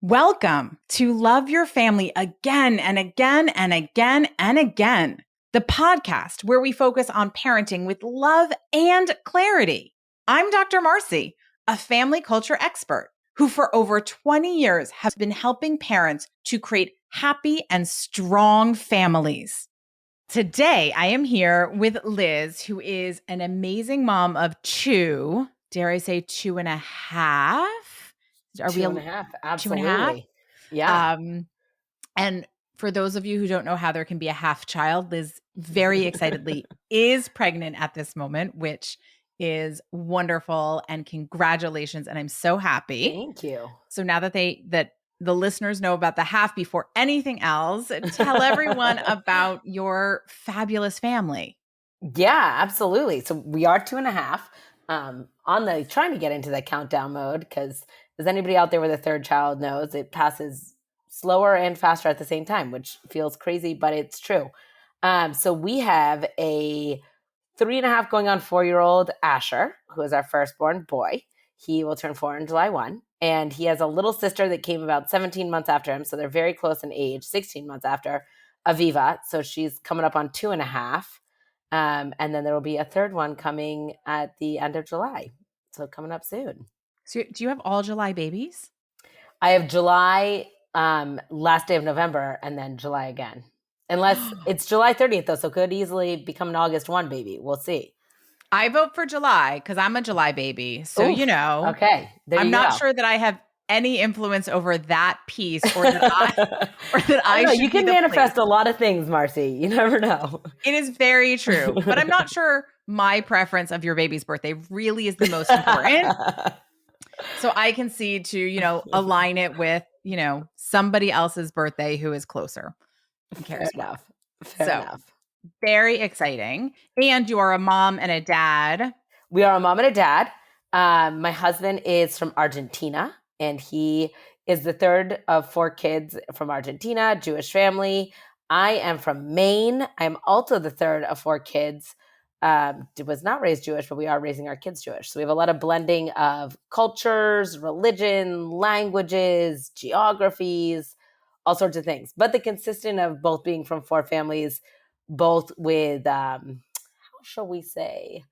Welcome to Love Your Family Again and Again and Again and Again, the podcast where we focus on parenting with love and clarity. I'm Dr. Marcie, a family culture expert who for over 20 years has been helping parents to create happy and strong families. Today, I am here with Liz, who is an amazing mom of two, dare I say 2.5? Are we Two and a half. 2.5? Absolutely. Yeah. And for those of you who don't know how there can be a half child, Liz very excitedly is pregnant at this moment, which is wonderful, and congratulations. And I'm so happy. Thank you. So now that the listeners know about the half before anything else, tell everyone about your fabulous family. Yeah, absolutely. So we are 2.5. On the trying to get into the countdown mode because as anybody out there with a third child knows, it passes slower and faster at the same time, which feels crazy, but it's true. So we have a 3.5 going on 4-year-old Asher, who is our firstborn boy. He will turn 4 on July 1. And he has a little sister that came about 17 months after him. So they're very close in age, 16 months after Aviva. So she's coming up on 2.5. And then there will be a third one coming at the end of July. So coming up soon. So do you have all July babies? I have July, last day of November, and then July again. Unless it's July 30th, though, so could easily become an August 1 baby. We'll see. I vote for July because I'm a July baby. So, Oof. Okay. There I'm you not go. sure that I have any influence over that piece or that I know, should you can be the manifest place. a lot of things, Marcie. You never know. It is very true. But I'm not sure my preference of your baby's birthday really is the most important. So I can see to, align it with, somebody else's birthday who is closer. Who cares what? Fair enough. Very exciting. And you are a mom and a dad. We are a mom and a dad. My husband is from Argentina, and he is the third of 4 kids from Argentina, Jewish family. I am from Maine. I'm also the third of 4 kids. Was not raised Jewish, but we are raising our kids Jewish. So we have a lot of blending of cultures, religion, languages, geographies, all sorts of things. But the consistent of both being from 4 families, both with, how shall we say,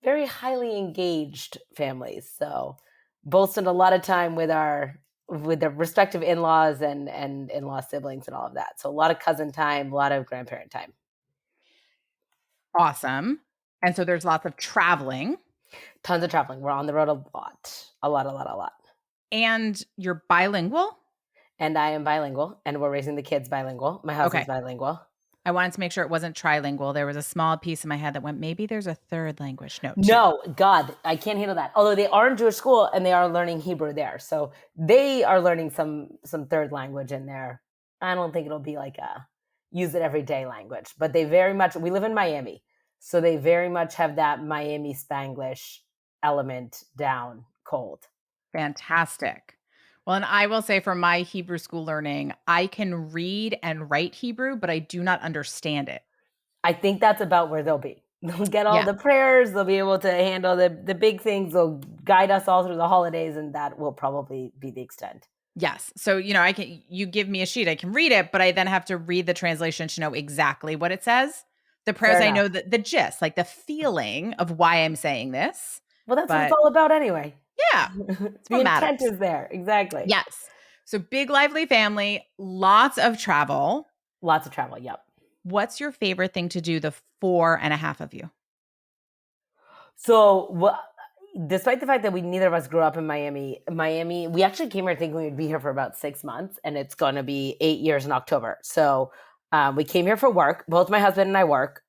very highly engaged families. So both spend a lot of time with their respective in-laws and in-law siblings and all of that. So a lot of cousin time, a lot of grandparent time. Awesome. And so there's lots of traveling. Tons of traveling. We're on the road a lot. And you're bilingual? And I am bilingual, and we're raising the kids bilingual. My husband's bilingual. I wanted to make sure it wasn't trilingual. There was a small piece in my head that went, maybe there's a third language. No, God, I can't handle that. Although they are in Jewish school and they are learning Hebrew there. So they are learning some third language in there. I don't think it'll be like a use it every day language, but they very much, we live in Miami. So they very much have that Miami Spanglish element down cold. Fantastic. Well, and I will say from my Hebrew school learning, I can read and write Hebrew, but I do not understand it. I think that's about where they'll be. They'll get all the prayers. They'll be able to handle the big things. They'll guide us all through the holidays, and that will probably be the extent. Yes. So, you give me a sheet, I can read it, but I then have to read the translation to know exactly what it says. The prayers, I know the gist, like the feeling of why I'm saying this. Well, that's what it's all about anyway. Yeah. The intent is there. Exactly. Yes. So big, lively family, lots of travel. Lots of travel. Yep. What's your favorite thing to do, the 4.5 of you? So, despite the fact that neither of us grew up in Miami, we actually came here thinking we'd be here for about 6 months, and it's going to be 8 years in October. So we came here for work. Both my husband and I work,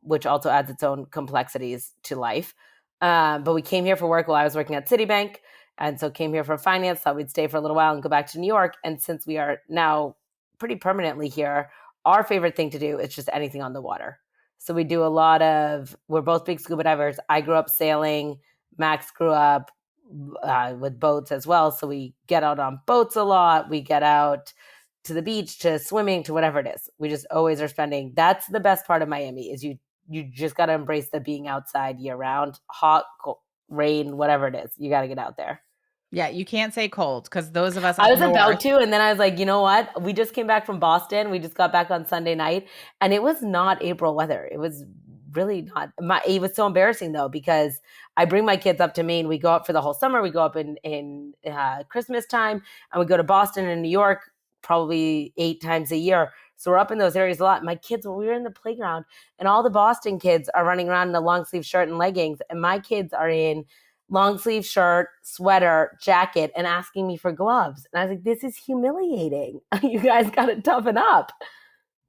which also adds its own complexities to life. But we came here for work while I was working at Citibank, and so came here for finance, thought we'd stay for a little while and go back to New York. And since we are now pretty permanently here, our favorite thing to do is just anything on the water. So we do we're both big scuba divers. I grew up sailing. Max grew up with boats as well. So we get out on boats a lot. We get out to the beach, to swimming, to whatever it is. We just always are spending. That's the best part of Miami is you just got to embrace the being outside year round, hot, cold, rain, whatever it is. You got to get out there. Yeah, you can't say cold because those of us I up was about north. to, and then I was like, you know what? We just came back from Boston. We just got back on Sunday night, and it was not April weather. It was really not. It was so embarrassing though, because I bring my kids up to Maine. We go up for the whole summer. We go up in Christmas time, and we go to Boston and New York probably 8 times a year. So we're up in those areas a lot. My kids, we were in the playground, and all the Boston kids are running around in a long sleeve shirt and leggings, and my kids are in long sleeve shirt, sweater, jacket, and asking me for gloves. And I was like, this is humiliating. You guys got to toughen up.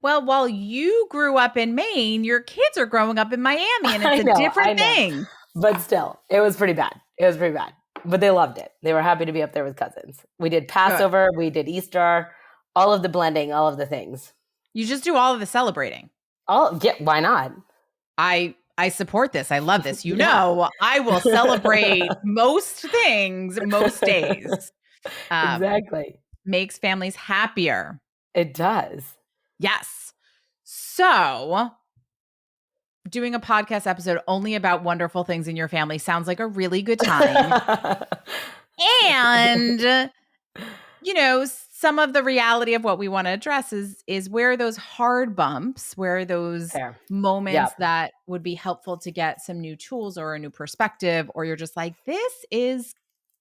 Well, while you grew up in Maine, your kids are growing up in Miami, and it's a I different know. thing. But still, it was pretty bad. It was pretty bad. But they loved it. They were happy to be up there with cousins. We did Passover, we did Easter, all of the blending, all of the things. You just do all of the celebrating. Oh, yeah, why not? I support this. I love this. You Yeah. know, I will celebrate most things, most days. Exactly. Makes families happier. It does. Yes. So, doing a podcast episode only about wonderful things in your family sounds like a really good time. And, you know, some of the reality of what we want to address is where those hard bumps, where those Fair. moments Yep. that would be helpful to get some new tools or a new perspective, or you're just like, this is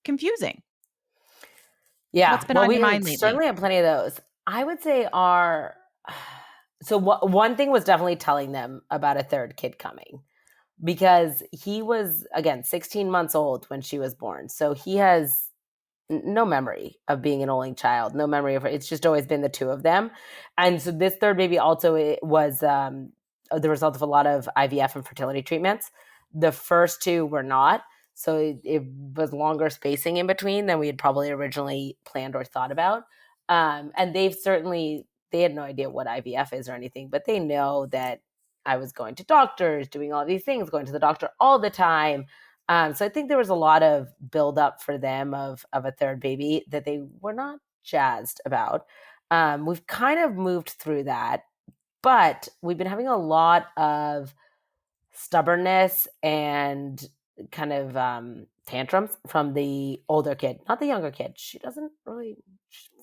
confusing. Yeah. What's been on your mind lately? Certainly have plenty of those. I would say one thing was definitely telling them about a third kid coming, because he was, again, 16 months old when she was born. So he has no memory of being an only child, no memory of her. It's just always been the two of them. And so this third baby also was the result of a lot of IVF and fertility treatments. The first two were not. So it was longer spacing in between than we had probably originally planned or thought about. And they had no idea what IVF is or anything, but they know that I was going to doctors, doing all these things, going to the doctor all the time. So I think there was a lot of buildup for them of a third baby that they were not jazzed about. We've kind of moved through that, but we've been having a lot of stubbornness and kind of tantrums from the older kid, not the younger kid. She's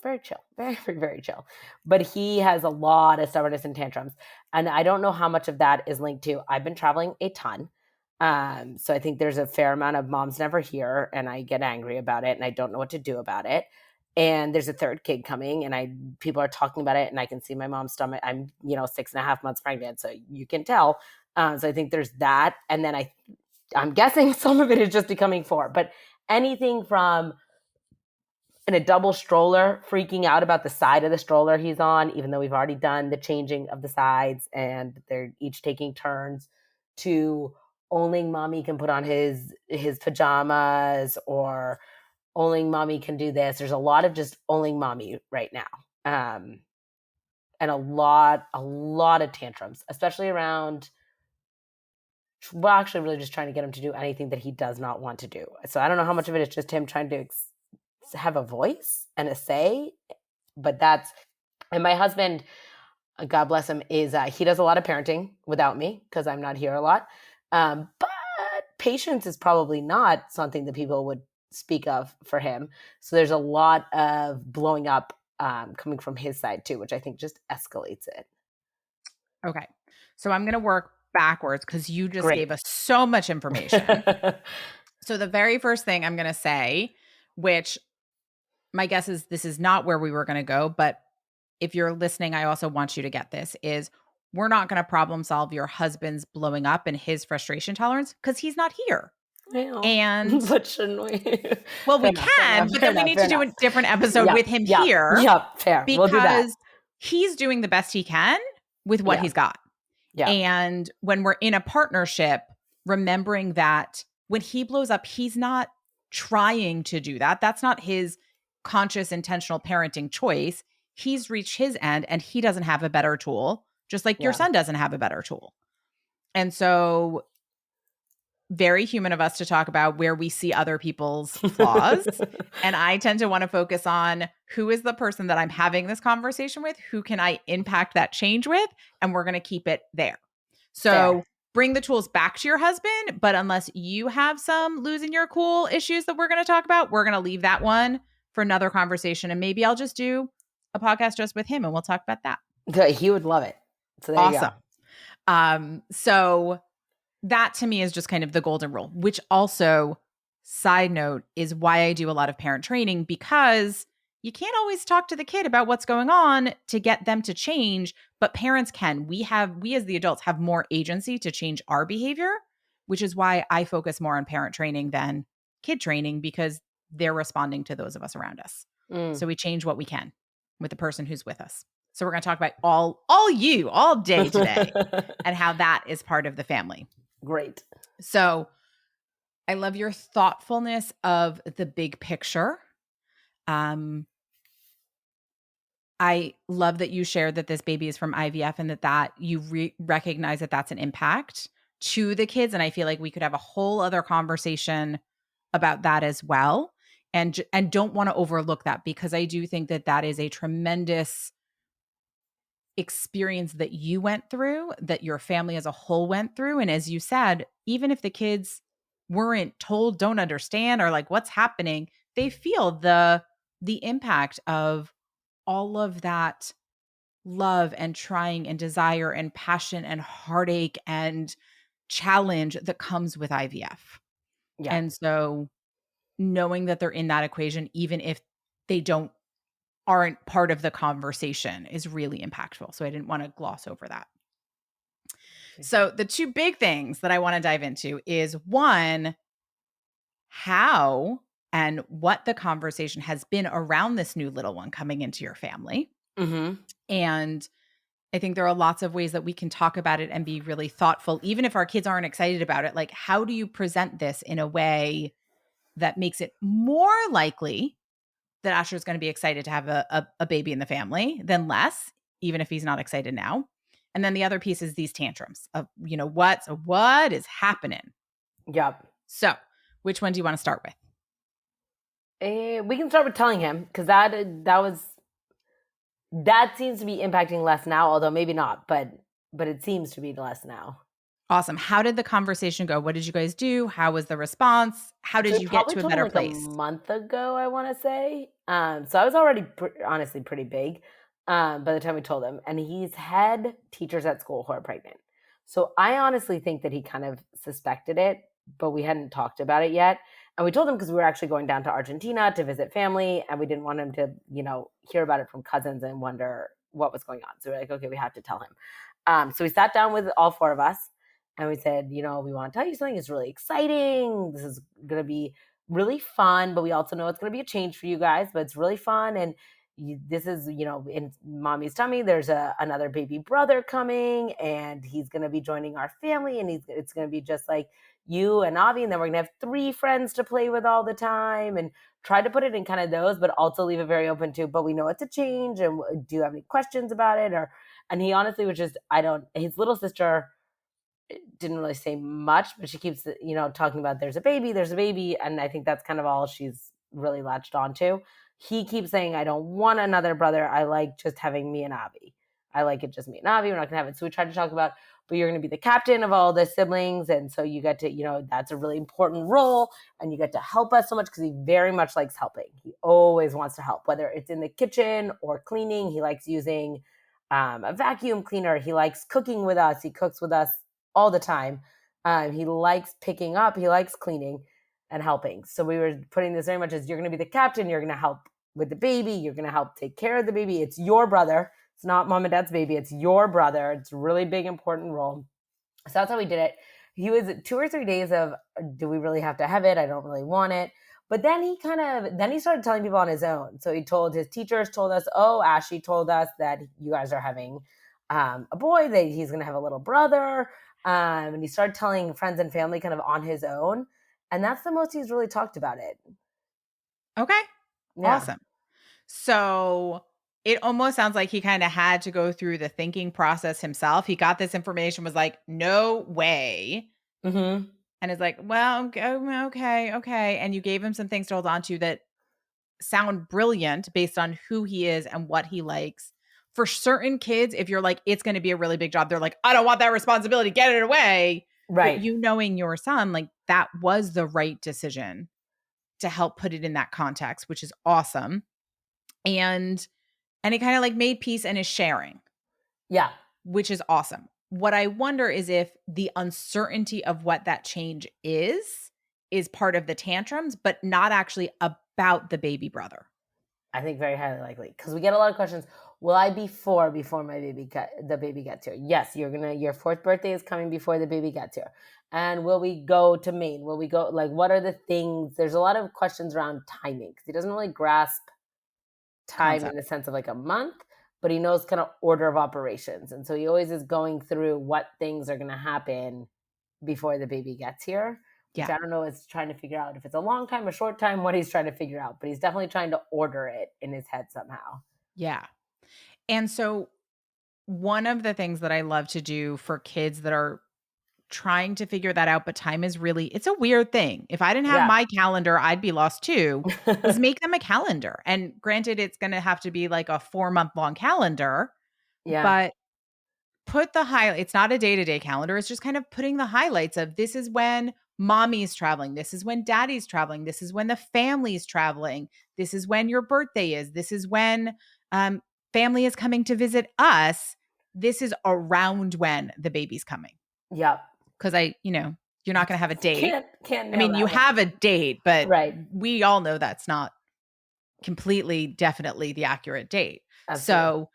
very chill, very, very, very chill. But he has a lot of stubbornness and tantrums. And I don't know how much of that is linked to, I've been traveling a ton. So I think there's a fair amount of mom's never here, and I get angry about it and I don't know what to do about it. And there's a third kid coming, and people are talking about it, and I can see my mom's stomach. I'm 6.5 months pregnant, so you can tell. So I think there's that. And then I'm guessing some of it is just becoming 4, but anything from in a double stroller, freaking out about the side of the stroller he's on, even though we've already done the changing of the sides and they're each taking turns, to only mommy can put on his pajamas, or only mommy can do this. There's a lot of just only mommy right now. And a lot of tantrums, especially around, well, actually really just trying to get him to do anything that he does not want to do. So I don't know how much of it is just him trying to have a voice and a say, but and my husband, God bless him, is he does a lot of parenting without me because I'm not here a lot. But patience is probably not something that people would speak of for him. So there's a lot of blowing up coming from his side too, which I think just escalates it. Okay. So I'm going to work backwards because you just gave us so much information. So the very first thing I'm going to say, which my guess is this is not where we were going to go, but if you're listening, I also want you to get this, is we're not going to problem solve your husband's blowing up and his frustration tolerance because he's not here. And but shouldn't we? Well, we can, but then we need to do a different episode with him here. Yeah, fair. Because we'll do that. He's doing the best he can with what he's got. Yeah. And when we're in a partnership, remembering that when he blows up, he's not trying to do that. That's not his conscious, intentional parenting choice. He's reached his end and he doesn't have a better tool, just like your son doesn't have a better tool. And so very human of us to talk about where we see other people's flaws. And I tend to want to focus on who is the person that I'm having this conversation with, who can I impact that change with, and we're going to keep it there. So bring the tools back to your husband. But unless you have some losing your cool issues that we're going to talk about, we're going to leave that one for another conversation. And maybe I'll just do a podcast just with him and we'll talk about that. He would love it. So there Awesome. you go. So that to me is just kind of the golden rule, which also, side note, is why I do a lot of parent training, because you can't always talk to the kid about what's going on to get them to change, but parents can. We as the adults have more agency to change our behavior, which is why I focus more on parent training than kid training, because they're responding to those of us around us. So we change what we can with the person who's with us. So we're going to talk about all day today and how that is part of the family. Great. So I love your thoughtfulness of the big picture. I love that you shared that this baby is from IVF and that you recognize that that's an impact to the kids. And I feel like we could have a whole other conversation about that as well. And don't want to overlook that, because I do think that that is a tremendous experience that you went through, that your family as a whole went through. And as you said, even if the kids weren't told, don't understand, or like what's happening, they feel the impact of all of that love and trying and desire and passion and heartache and challenge that comes with IVF. Yeah. And so knowing that they're in that equation, even if they aren't part of the conversation, is really impactful. So I didn't want to gloss over that. So the two big things that I want to dive into is, one, how and what the conversation has been around this new little one coming into your family. Mm-hmm. And I think there are lots of ways that we can talk about it and be really thoughtful, even if our kids aren't excited about it. Like, how do you present this in a way that makes it more likely that Asher's going to be excited to have a baby in the family than less, even if he's not excited now? And then the other piece is these tantrums of, what is happening? Yep. So which one do you want to start with? We can start with telling him, because that seems to be impacting less now, although maybe not, but it seems to be less now. Awesome. How did the conversation go? What did you guys do? How was the response? How did you get to a better place? A month ago, I want to say. So I was already honestly pretty big by the time we told him. And he's had teachers at school who are pregnant. So I honestly think that he kind of suspected it, but we hadn't talked about it yet. And we told him because we were actually going down to Argentina to visit family, and we didn't want him to, hear about it from cousins and wonder what was going on. So we're like, okay, we have to tell him. So we sat down with all four of us. And we said, we want to tell you something. It's really exciting. This is going to be really fun, but we also know it's going to be a change for you guys, but it's really fun. And this is, in mommy's tummy, there's another baby brother coming, and he's going to be joining our family, and it's going to be just like you and Avi. And then we're going to have 3 friends to play with all the time, and try to put it in kind of those, but also leave it very open to, but we know it's a change. And do you have any questions about it? And he honestly was just, his little sister didn't really say much, but she keeps, talking about there's a baby. And I think that's kind of all she's really latched onto. He keeps saying, I don't want another brother. I like just having me and Avi. I like it just me and Avi. We're not going to have it. So we tried to talk about, but you're going to be the captain of all the siblings. And so you get to, that's a really important role, and you get to help us so much, because he very much likes helping. He always wants to help, whether it's in the kitchen or cleaning. He likes using a vacuum cleaner. He likes cooking with us. He cooks with us all the time. He likes picking up. He likes cleaning and helping. So we were putting this very much as, you're going to be the captain. You're going to help with the baby. You're going to help take care of the baby. It's your brother. It's not mom and dad's baby. It's your brother. It's a really big, important role. So that's how we did it. He was 2 or 3 days of, do we really have to have it? I don't really want it. But then he started telling people on his own. So he told his teachers, told us, Ashley told us that you guys are having a boy, that he's going to have a little brother. And he started telling friends and family kind of on his own. And that's the most he's really talked about it. Okay. Yeah. Awesome. So it almost sounds like he kind of had to go through the thinking process himself. He got this information, was like, no way. Mm-hmm. And is like, well, okay. And you gave him some things to hold on to that sound brilliant based on who he is and what he likes. For certain kids, if you're like, it's going to be a really big job, they're like, I don't want that responsibility, get it away. Right. But you knowing your son, like that was the right decision to help put it in that context, which is awesome. And it kind of like made peace and is sharing, Yeah. which is awesome. What I wonder is if the uncertainty of what that change is part of the tantrums, but not actually about the baby brother. I think very highly likely, because we get a lot of questions. Will I be four before the baby gets here? Yes, your fourth birthday is coming before the baby gets here. And will we go to Maine? Will we go, like, what are the things? There's a lot of questions around timing, because he doesn't really grasp time in Concept. the sense of like a month, but he knows kind of order of operations. And so he always is going through what things are going to happen before the baby gets here, which Yeah. I don't know, is trying to figure out if it's a long time, a short time, what he's trying to figure out, but he's definitely trying to order it in his head somehow. Yeah. And so one of the things that I love to do for kids that are trying to figure that out, but time is really, it's a weird thing. If I didn't have Yeah. my calendar, I'd be lost too, is make them a calendar. And granted, it's going to have to be like a 4-month long calendar, Yeah. but put the highlight. It's not a day-to-day calendar. It's just kind of putting the highlights of this is when mommy's traveling. This is when daddy's traveling. This is when the family's traveling. This is when your birthday is. This is when um, family is coming to visit us. This is around when the baby's coming. Yep. Because you're not going to have a date. Can't I nail mean, you that have one. a date, but Right. we all know that's not completely, definitely the accurate date. Absolutely. So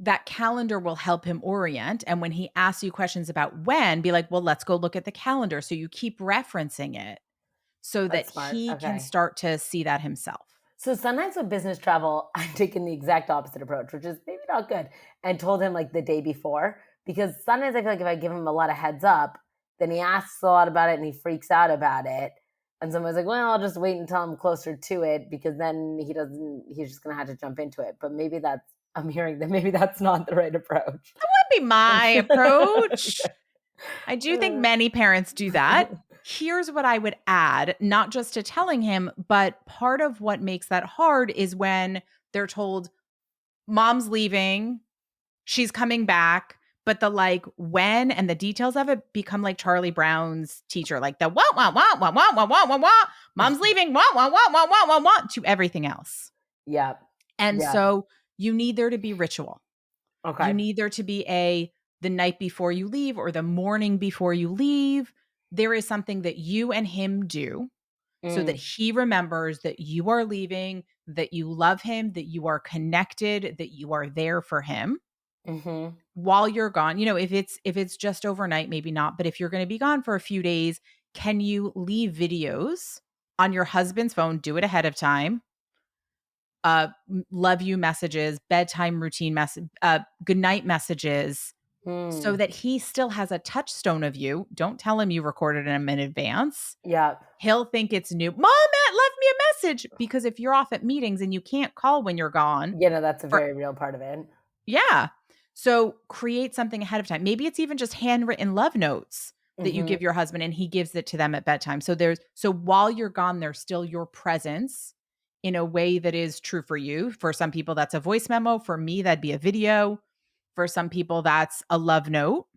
that calendar will help him orient. And when he asks you questions about when, be like, well, let's go look at the calendar. So you keep referencing it so that That's smart. he can Okay. start to see that himself. So sometimes with business travel, I've taken the exact opposite approach, which is maybe not good, and told him like the day before. Because sometimes I feel like if I give him a lot of heads up, then he asks a lot about it and he freaks out about it. And someone's like, well, I'll just wait until I'm closer to it, because then he's just gonna have to jump into it. But I'm hearing that maybe that's not the right approach. That'd be my approach. I do think many parents do that. Here's what I would add, not just to telling him, but part of what makes that hard is when they're told, mom's leaving, she's coming back, but the like when and the details of it become like Charlie Brown's teacher, like the wah, mom's leaving, wah, to everything else. Yeah. And Yeah. so you need there to be ritual. Okay. You need there to be the night before you leave or the morning before you leave. There is something that you and him do so that he remembers that you are leaving, that you love him, that you are connected, that you are there for him Mm-hmm. while you're gone. If it's just overnight, maybe not, but if you're going to be gone for a few days, can you leave videos on your husband's phone? Do it ahead of time. Love you messages, bedtime routine message, good night messages, so that he still has a touchstone of you. Don't tell him you recorded him in advance. Yeah. He'll think it's new. Mom, Matt left me a message, because if you're off at meetings and you can't call when you're gone, That's a for very real part of it. yeah. So create something ahead of time. Maybe it's even just handwritten love notes that you Mm-hmm. give your husband and he gives it to them at bedtime. So while you're gone, there's still your presence in a way that is true for you. For some people, that's a voice memo. For me, that'd be a video. For some people, that's a love note.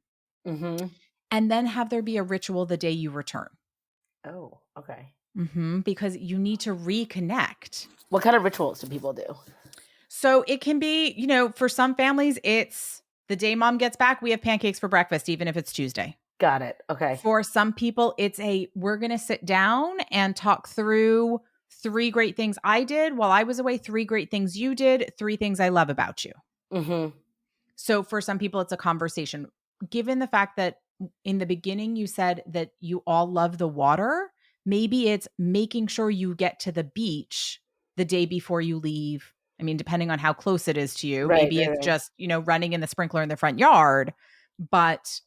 Mm-hmm. And then have there be a ritual the day you return. Oh, okay. Because you need to reconnect. What kind of rituals do people do? So it can be, for some families, it's the day mom gets back, we have pancakes for breakfast, even if it's Tuesday. Got it. Okay. For some people, we're going to sit down and talk through 3 great things I did while I was away, 3 great things you did, 3 things I love about you. Mm-hmm. So for some people, it's a conversation. Given the fact that in the beginning you said that you all love the water, maybe it's making sure you get to the beach the day before you leave. I mean, depending on how close it is to you, Right, maybe right, it's right. just, running in the sprinkler in the front yard, but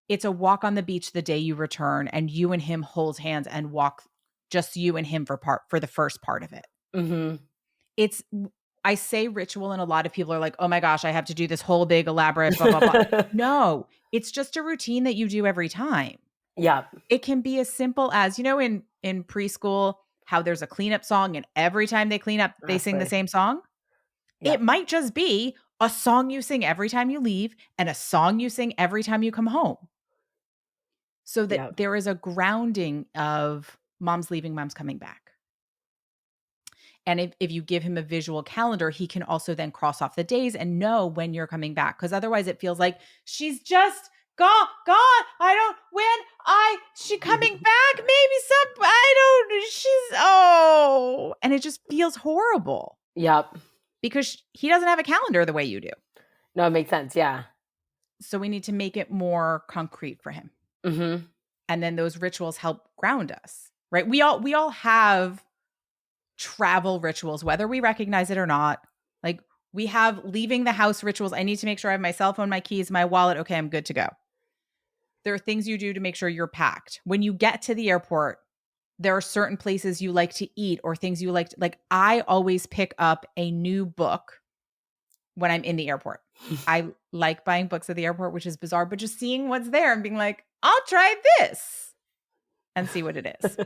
it's a walk on the beach the day you return and you and him hold hands and walk, just you and him for the first part of it. Mm-hmm. I say ritual and a lot of people are like, oh my gosh, I have to do this whole big elaborate blah, blah, blah. No, it's just a routine that you do every time. Yeah. It can be as simple as, in preschool, how there's a cleanup song and every time they clean up, they sing the same song. Yeah. It might just be a song you sing every time you leave and a song you sing every time you come home. so that Yep. there is a grounding of mom's leaving, mom's coming back. And if you give him a visual calendar, he can also then cross off the days and know when you're coming back. Because otherwise it feels like she's just gone. I don't, she coming back? Maybe and it just feels horrible Yep. because he doesn't have a calendar the way you do. No, it makes sense. Yeah. So we need to make it more concrete for him. Mm-hmm. And then those rituals help ground us, right? We all have travel rituals, whether we recognize it or not. Like we have leaving the house rituals. I need to make sure I have my cell phone, my keys, my wallet. Okay, I'm good to go. There are things you do to make sure you're packed. When you get to the airport, there are certain places you like to eat or things you like I always pick up a new book when I'm in the airport. I like buying books at the airport, which is bizarre, but just seeing what's there and being like, I'll try this and see what it is.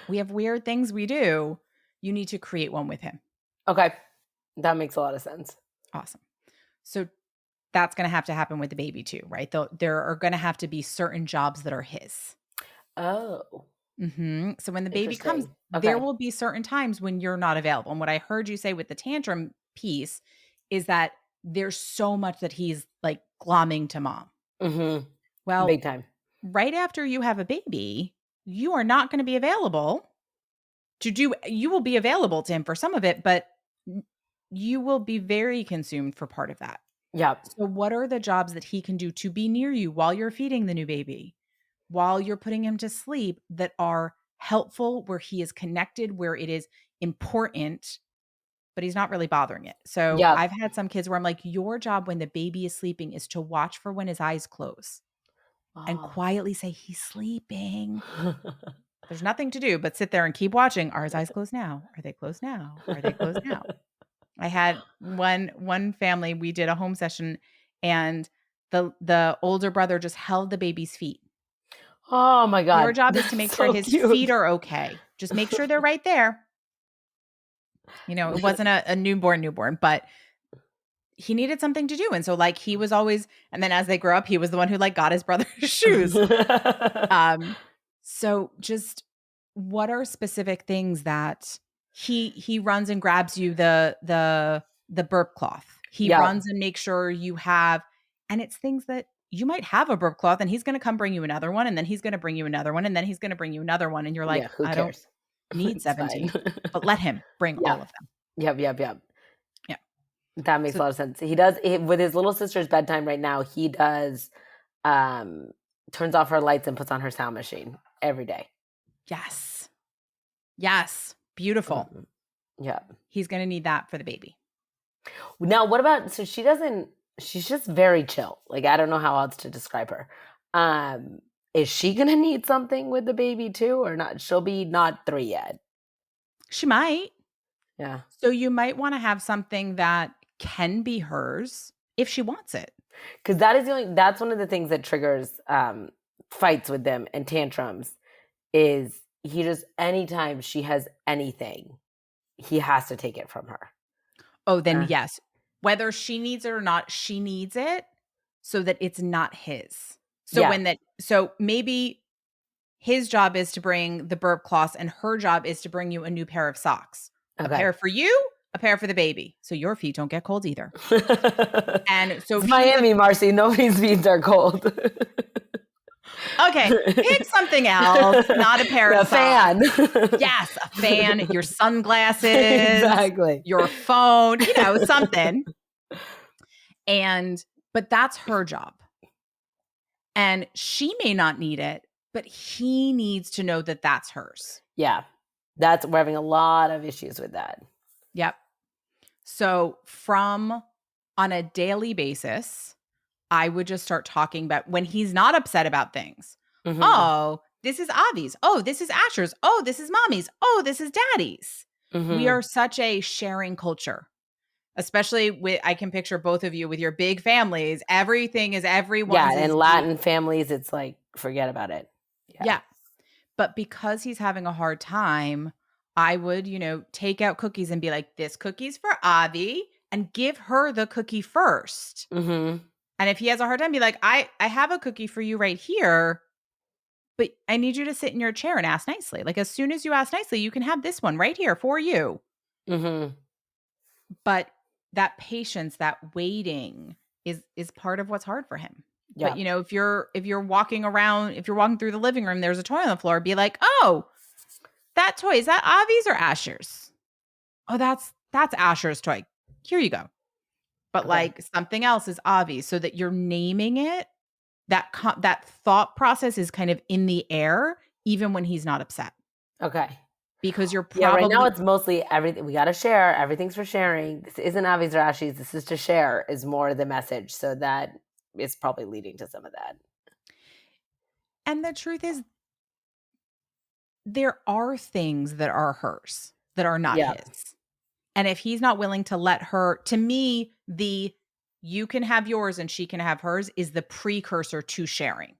We have weird things we do. You need to create one with him. Okay. That makes a lot of sense. Awesome. So that's going to happen with the baby too, right? There are going to have to be certain jobs that are his. Oh. Mm-hmm. So when the baby comes, Okay. there will be certain times when you're not available. And what I heard you say with the tantrum piece is that there's so much that he's like glomming to mom. Mm-hmm. Well, big time. Right after you have a baby, you are not going to be available you will be available to him for some of it, but you will be very consumed for part of that. Yep. So what are the jobs that he can do to be near you while you're feeding the new baby, while you're putting him to sleep, that are helpful, where he is connected, where it is important, but he's not really bothering it. So Yep. I've had some kids where I'm like, your job when the baby is sleeping is to watch for when his eyes close and quietly say, he's sleeping. There's nothing to do but sit there and keep watching. Are his eyes closed now? Are they closed now? Are they closed now? I had one family, we did a home session, and the older brother just held the baby's feet. Oh my God. Your job is to make sure his feet are okay. Just make sure they're right there. You know, it wasn't a newborn, but he needed something to do. And so like he was always, and then as they grew up, he was the one who like got his brother's shoes. So just what are specific things that he runs and grabs you the burp cloth. He runs and makes sure you have, and it's things that you might have a burp cloth and he's going to come bring you another one, and then he's going to bring you another one, and then he's going to bring you another one. And you're like, who I cares? don't need 17, but let him bring all of them. Yep. Yeah. That makes a lot of sense. He does with his little sister's bedtime right now. He does, turns off her lights and puts on her sound machine every day. Yes. Beautiful. Mm-hmm. Yeah. He's going to need that for the baby. Now, what about, so she's just very chill. Like, I don't know how else to describe her. Is she going to need something with the baby too, or not? She'll be not 3 yet. She might. Yeah. So you might want to have something that can be hers if she wants it. Because that's one of the things that triggers fights with them and tantrums, is he just, anytime she has anything, he has to take it from her. Oh, then yes. Whether she needs it or not, she needs it so that it's not his. So so maybe his job is to bring the burp cloths and her job is to bring you a new pair of socks. Okay. A pair for you, a pair for the baby. So your feet don't get cold either. And so it's Miami, Marcie, nobody's feet are cold. Okay, pick something else, not a pair of fan. Yes, a fan, your sunglasses, exactly, your phone, something. But that's her job. And she may not need it, but he needs to know that that's hers. Yeah. We're having a lot of issues with that. Yep. So on a daily basis, I would just start talking about when he's not upset about things. Mm-hmm. Oh, this is Avi's. Oh, this is Asher's. Oh, this is Mommy's. Oh, this is Daddy's. Mm-hmm. We are such a sharing culture, especially I can picture both of you with your big families. Everything is everyone's. Yeah, and Latin families, it's like, forget about it. Yeah. But because he's having a hard time, I would, take out cookies and be like, this cookie's for Avi, and give her the cookie first. Mm-hmm. And if he has a hard time, be like, I have a cookie for you right here. but I need you to sit in your chair and ask nicely. Like, as soon as you ask nicely, you can have this one right here for you. Mm-hmm. But that patience, that waiting is part of what's hard for him. Yeah. But, you know, if you're walking around, if you're walking through the living room, there's a toy on the floor, be like, oh, that toy, is that Avi's or Asher's? Oh, that's Asher's toy. Here you go. But like something else is Avi's, so that you're naming it. That thought process is kind of in the air, even when he's not upset. Okay. Because you're probably right now it's mostly everything. We got to share. Everything's for sharing. This isn't Avi's or Ashley's. This is to share is more the message. So that is probably leading to some of that. And the truth is, there are things that are hers that are not his. And if he's not willing to let her, to me, you can have yours and she can have hers is the precursor to sharing.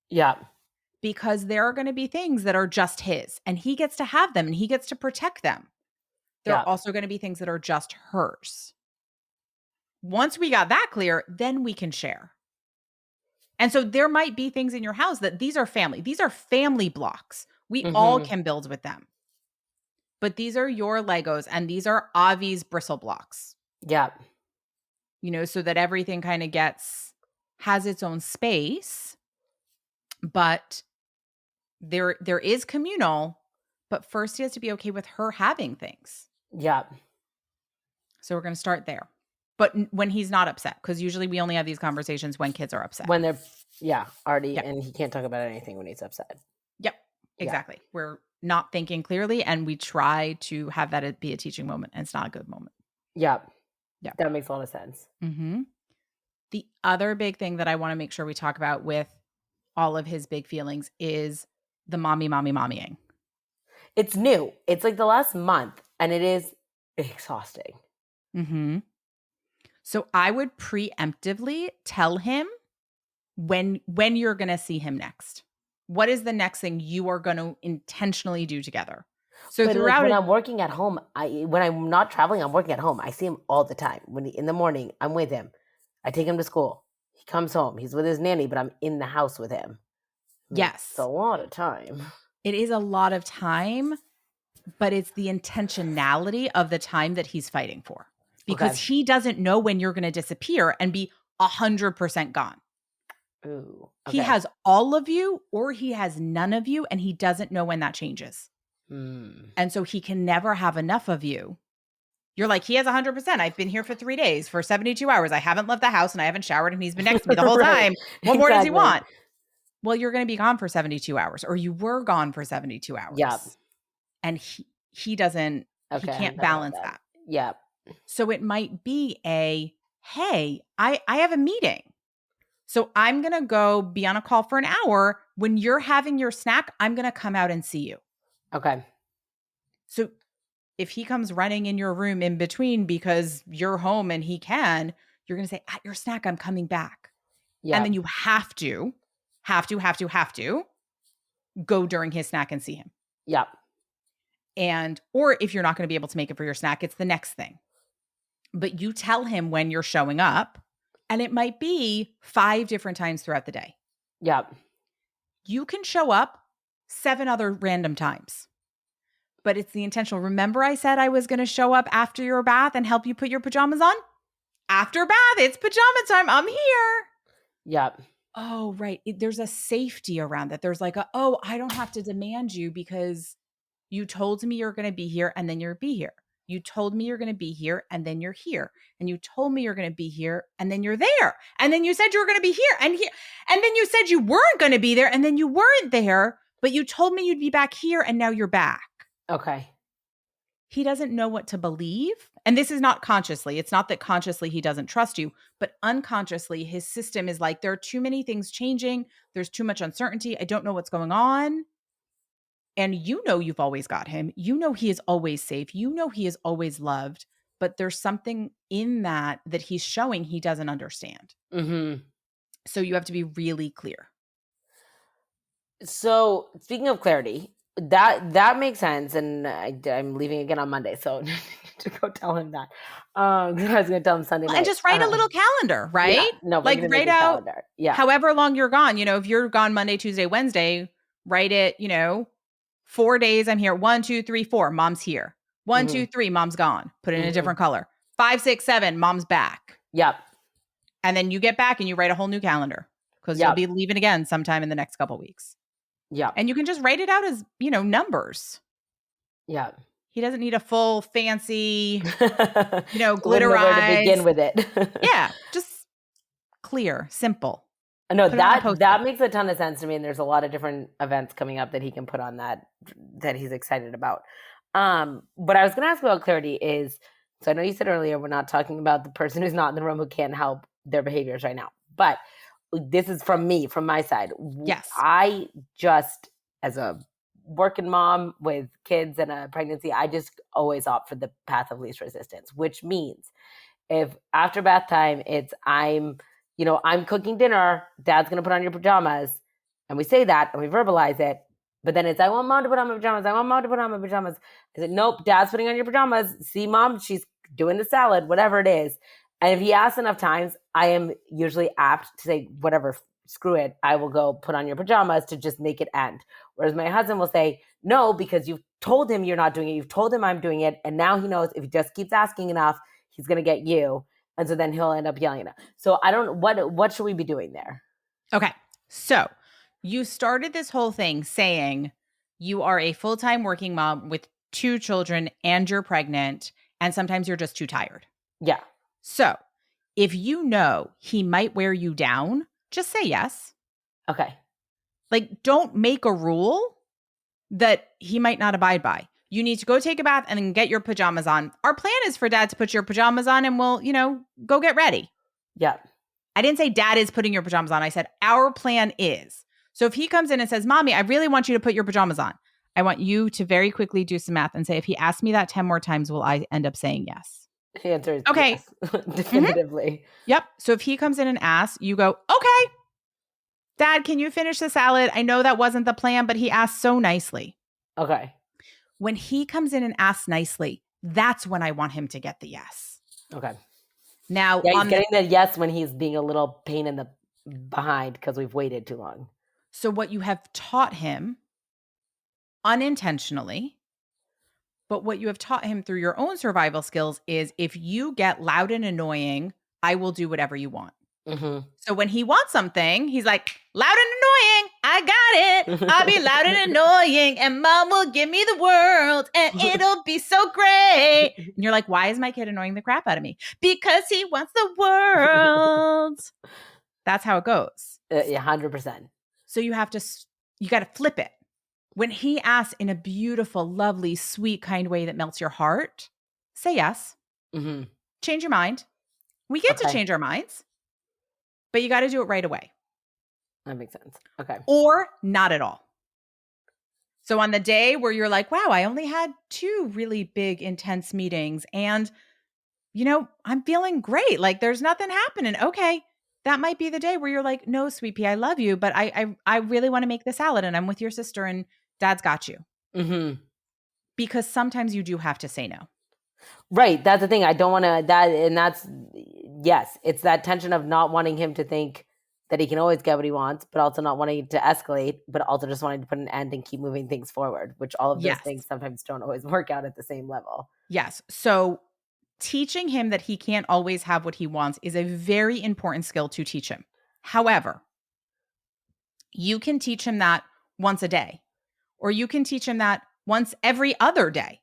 Yeah. Because there are going to be things that are just his and he gets to have them and he gets to protect them. There are also going to be things that are just hers. Once we got that clear, then we can share. And so there might be things in your house that these are family. These are family blocks. We all can build with them. But these are your Legos and these are Avi's bristle blocks. Yeah. You know, so that everything kind of has its own space. But there is communal, but first he has to be okay with her having things. Yeah. So we're going to start there. But when he's not upset, because usually we only have these conversations when kids are upset. When they're, already, and he can't talk about anything when he's upset. Yep, exactly. Yeah. We're not thinking clearly, and we try to have that be a teaching moment, and it's not a good moment. Yeah. That makes a lot of sense. Mm-hmm. The other big thing that I want to make sure we talk about with all of his big feelings is the mommying. It's new. It's like the last month, and it is exhausting. Mm-hmm. So I would preemptively tell him when you're going to see him next. What is the next thing you are going to intentionally do together? So but like when I'm working at home, when I'm not traveling, I'm working at home. I see him all the time. In the morning, I'm with him. I take him to school. He comes home. He's with his nanny, but I'm in the house with him. Yes. It's a lot of time. It is a lot of time, but it's the intentionality of the time that he's fighting for. Because he doesn't know when you're going to disappear and be 100% gone. Ooh, He has all of you or he has none of you, and he doesn't know when that changes. And so he can never have enough of you. You're like, he has 100%. I've been here for 3 days, for 72 hours. I haven't left the house and I haven't showered and he's been next to me the whole time. What more does he want? Well, you're going to be gone for 72 hours, or you were gone for 72 hours. Yeah. And he doesn't, he can't balance that. Yeah. So it might be hey, I have a meeting. So I'm going to go be on a call for an hour. When you're having your snack, I'm going to come out and see you. Okay. So if he comes running in your room in between because you're home and he can, you're going to say, at your snack, I'm coming back. Yeah. And then you have to go during his snack and see him. Yeah. Or if you're not going to be able to make it for your snack, it's the next thing. But you tell him when you're showing up, and it might be 5 different times throughout the day. Yeah. You can show up 7 other random times, but it's the intentional. Remember I said I was going to show up after your bath and help you put your pajamas on? After bath, it's pajama time. I'm here. Yeah. Oh, right. There's a safety around that. There's like I don't have to demand you because you told me you're going to be here and then you'll be here. You told me you're going to be here and then you're here. And you told me you're going to be here and then you're there. And then you said you were going to be here and here. And then you said you weren't going to be there and then you weren't there, but you told me you'd be back here and now you're back. Okay. He doesn't know what to believe. And this is not consciously. It's not that consciously he doesn't trust you, but unconsciously his system is like, there are too many things changing. There's too much uncertainty. I don't know what's going on. And you know you've always got him. You know he is always safe. You know he is always loved. But there's something in that he's showing he doesn't understand. Mm-hmm. So you have to be really clear. So speaking of clarity, that makes sense. And I'm leaving again on Monday. So to go tell him that. I was going to tell him Sunday night. And just write a little calendar, right? Yeah. No, like write out however long you're gone. You know, if you're gone Monday, Tuesday, Wednesday, write it, 4 days I'm here. 1, 2, 3, 4, mom's here. 1, 2, 3, mom's gone. Put it in a different color. 5, 6, 7, mom's back. Yep. And then you get back and you write a whole new calendar because you'll be leaving again sometime in the next couple weeks. Yeah. And you can just write it out as, numbers. Yeah. He doesn't need a full fancy, glitterized. Where to begin with it. Yeah. Just clear, simple. No, that makes a ton of sense to me. And there's a lot of different events coming up that he can put on that he's excited about. But I was going to ask about clarity is, so I know you said earlier, we're not talking about the person who's not in the room who can't help their behaviors right now. But this is from my side. Yes. I just, as a working mom with kids and a pregnancy, I just always opt for the path of least resistance, which means if after bath time, I'm cooking dinner, dad's going to put on your pajamas, and we say that and we verbalize it, but then it's, I want mom to put on my pajamas. I want mom to put on my pajamas. I said, nope, dad's putting on your pajamas. See, mom, she's doing the salad, whatever it is. And if he asks enough times, I am usually apt to say, whatever, screw it. I will go put on your pajamas to just make it end. Whereas my husband will say, no, because you've told him you're not doing it. You've told him I'm doing it. And now he knows if he just keeps asking enough, he's going to get you. And so then he'll end up yelling at him. So I don't, what should we be doing there? Okay. So you started this whole thing saying you are a full-time working mom with 2 children and you're pregnant and sometimes you're just too tired. Yeah. So if you know he might wear you down, just say yes. Okay. Like, don't make a rule that he might not abide by. You need to go take a bath and then get your pajamas on. Our plan is for dad to put your pajamas on and we'll, go get ready. Yeah. I didn't say dad is putting your pajamas on. I said our plan is. So if he comes in and says, mommy, I really want you to put your pajamas on, I want you to very quickly do some math and say, if he asks me that 10 more times, will I end up saying yes? The answer is okay. Yes. Definitively. Mm-hmm. Yep. So if he comes in and asks, you go, okay, dad, can you finish the salad? I know that wasn't the plan, but he asked so nicely. Okay. When he comes in and asks nicely, that's when I want him to get the yes. Okay. Now, he's getting the yes when he's being a little pain in the behind because we've waited too long. So what you have taught him unintentionally, but what you have taught him through your own survival skills is if you get loud and annoying, I will do whatever you want. Mm-hmm. So when he wants something, he's like, loud and annoying, I got it. I'll be loud and annoying and mom will give me the world and it'll be so great. And you're like, why is my kid annoying the crap out of me? Because he wants the world. That's how it goes. 100%. So you got to flip it. When he asks in a beautiful, lovely, sweet, kind way that melts your heart, say yes. Mm-hmm. Change your mind. We get to change our minds. But you got to do it right away. That makes sense. Okay. Or not at all. So on the day where you're like, wow, I only had 2 really big, intense meetings and, I'm feeling great. Like there's nothing happening. Okay. That might be the day where you're like, no, sweet pea, I love you, but I really want to make the salad and I'm with your sister and dad's got you. Mm-hmm. Because sometimes you do have to say no. Right. That's the thing. I don't want to, yes, it's that tension of not wanting him to think that he can always get what he wants, but also not wanting to escalate, but also just wanting to put an end and keep moving things forward, which all of those things sometimes don't always work out at the same level. Yes. So teaching him that he can't always have what he wants is a very important skill to teach him. However, you can teach him that once a day, or you can teach him that once every other day.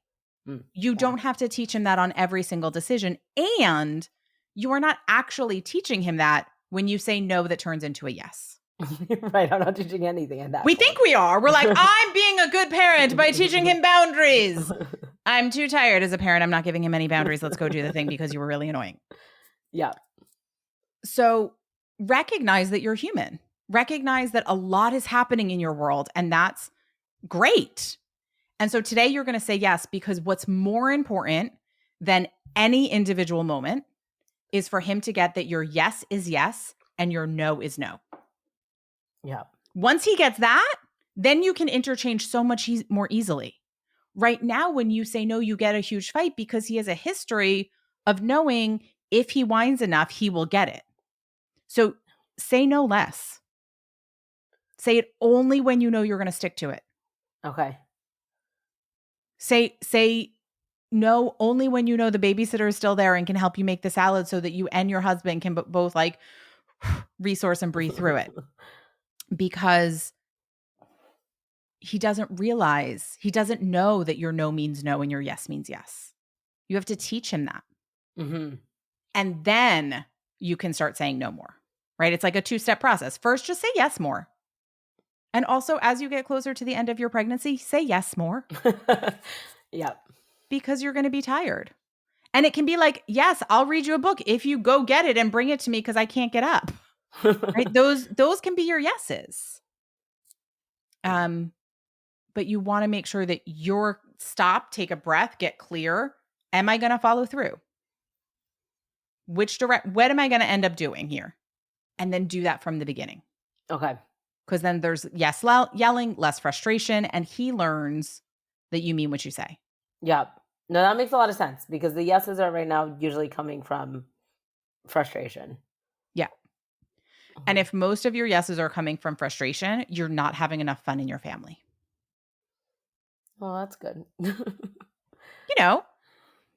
You don't have to teach him that on every single decision. And you are not actually teaching him that when you say no that turns into a yes. Right. I'm not teaching anything at that We point. think we are. We're like, I'm being a good parent by teaching him boundaries. I'm too tired as a parent. I'm not giving him any boundaries. Let's go do the thing because you were really annoying. Yeah. So recognize that you're human. Recognize that a lot is happening in your world and that's great. And so today you're going to say yes because what's more important than any individual moment is for him to get that your yes is yes and your no is no. Yeah. Once he gets that, then you can interchange so much more easily. Right now, when you say no, you get a huge fight because he has a history of knowing if he whines enough, he will get it. So say no less. Say it only when you know you're going to stick to it. Okay. Say no only when you know the babysitter is still there and can help you make the salad so that you and your husband can both like resource and breathe through it. Because he doesn't know that your no means no and your yes means yes. You have to teach him that. Mm-hmm. And then you can start saying no more, right? It's like a 2-step process. First, just say yes more. And also, as you get closer to the end of your pregnancy, say yes more. Yep. Because you're going to be tired. And it can be like, yes, I'll read you a book if you go get it and bring it to me because I can't get up. Right? Those can be your yeses. But you want to make sure that you're stop, take a breath, get clear. Am I going to follow through? What am I going to end up doing here? And then do that from the beginning. Okay. Because then there's yelling, less frustration, and he learns that you mean what you say. Yep. No, that makes a lot of sense because the yeses are right now usually coming from frustration. Yeah. And if most of your yeses are coming from frustration, you're not having enough fun in your family. Oh, that's good.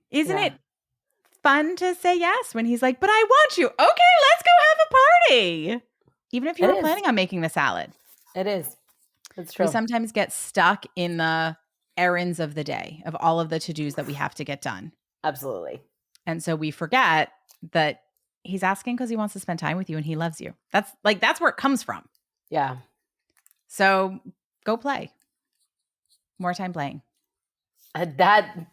Isn't it fun to say yes when he's like, but I want you. Okay, let's go have a party. Even if you were planning on making the salad. It is. It's true. We sometimes get stuck in the errands of the day of all of the to-dos that we have to get done. Absolutely. And so we forget that he's asking because he wants to spend time with you and he loves you. That's where it comes from. Yeah. So go play. More time playing. That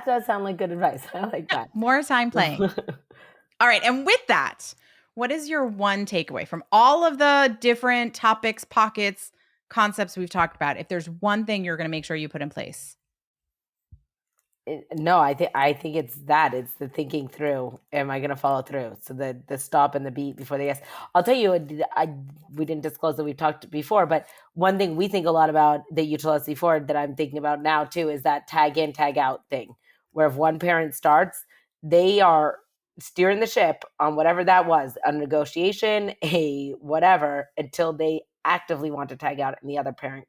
does sound like good advice. I like that. More time playing. All right. And with that, what is your one takeaway from all of the different topics, pockets, concepts we've talked about? If there's one thing you're going to make sure you put in place. No, I think it's that. It's the thinking through. Am I going to follow through? So the stop and the beat before the yes. I'll tell you, we didn't disclose that we've talked before, but one thing we think a lot about that you told us before that I'm thinking about now too is that tag in, tag out thing, where if one parent starts, they are steering the ship on whatever that was, a negotiation, a whatever, until they actively want to tag out and the other parent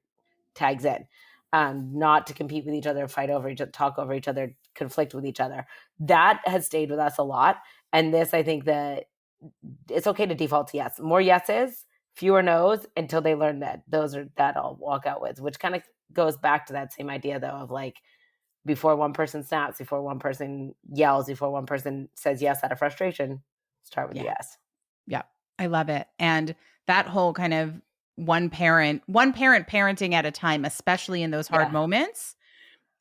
tags in. Not to compete with each other, fight over each other, talk over each other, conflict with each other. That has stayed with us a lot. And this, I think that it's okay to default to yes. More yeses, fewer nos until they learn that that I'll walk out with, which kind of goes back to that same idea though of like before one person snaps, before one person yells, before one person says yes out of frustration, start with the yes. Yeah. I love it. And that whole kind of one parent parenting at a time, especially in those hard moments.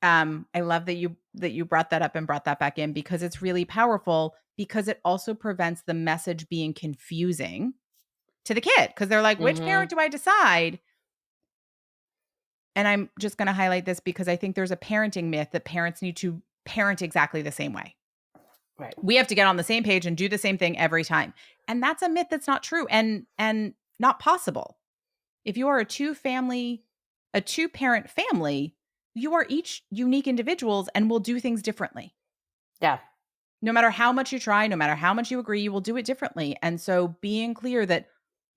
I love that you brought that up and brought that back in because it's really powerful because it also prevents the message being confusing to the kid because they're like, which parent do I decide? And I'm just going to highlight this because I think there's a parenting myth that parents need to parent exactly the same way. Right. We have to get on the same page and do the same thing every time. And that's a myth that's not true and not possible. If you are a two-parent family, you are each unique individuals and will do things differently. Yeah. No matter how much you try, no matter how much you agree, you will do it differently. And so being clear that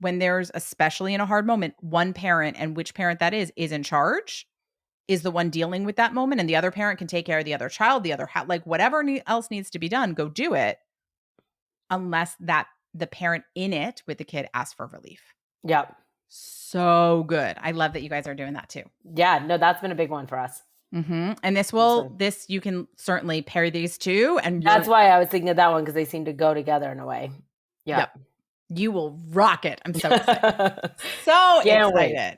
when there's, especially in a hard moment, one parent and which parent that is in charge, is the one dealing with that moment, and the other parent can take care of the other child, the other like whatever else needs to be done, go do it. Unless that the parent in it with the kid asks for relief. Yep. So good. I love that you guys are doing that too. Yeah, no, that's been a big one for us. Mm-hmm. And you can certainly pair these two. And that's why I was thinking of that one because they seem to go together in a way. Yep. You will rock it. I'm so excited. Excited.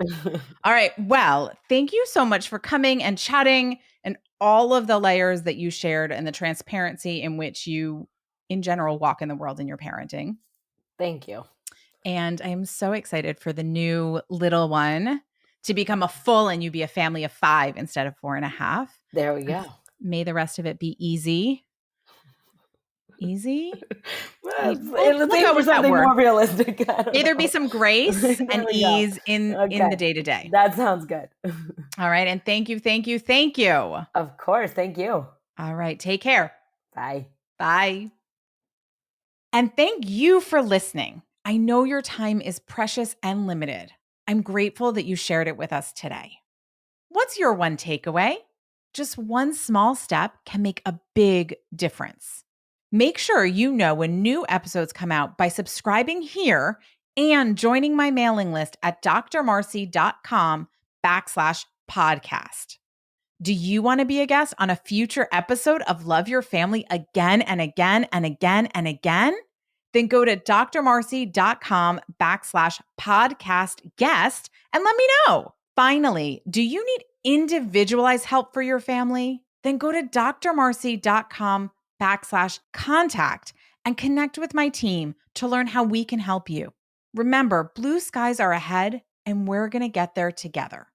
All right. Well, thank you so much for coming and chatting and all of the layers that you shared and the transparency in which you, in general, walk in the world in your parenting. Thank you. And I'm so excited for the new little one to become a full and you be a family of 5 instead of 4.5. There we go. May the rest of it be easy. Easy? Let's aim for something more realistic. May there be some grace and ease in the day-to-day. That sounds good. All right. And thank you. Of course. Thank you. All right. Take care. Bye. Bye. And thank you for listening. I know your time is precious and limited. I'm grateful that you shared it with us today. What's your one takeaway? Just one small step can make a big difference. Make sure you know when new episodes come out by subscribing here and joining my mailing list at drmarcie.com/podcast. Do you want to be a guest on a future episode of Love Your Family again and again and again and again? Then go to drmarcie.com/podcast guest and let me know. Finally, do you need individualized help for your family? Then go to drmarcie.com/contact and connect with my team to learn how we can help you. Remember, blue skies are ahead and we're going to get there together.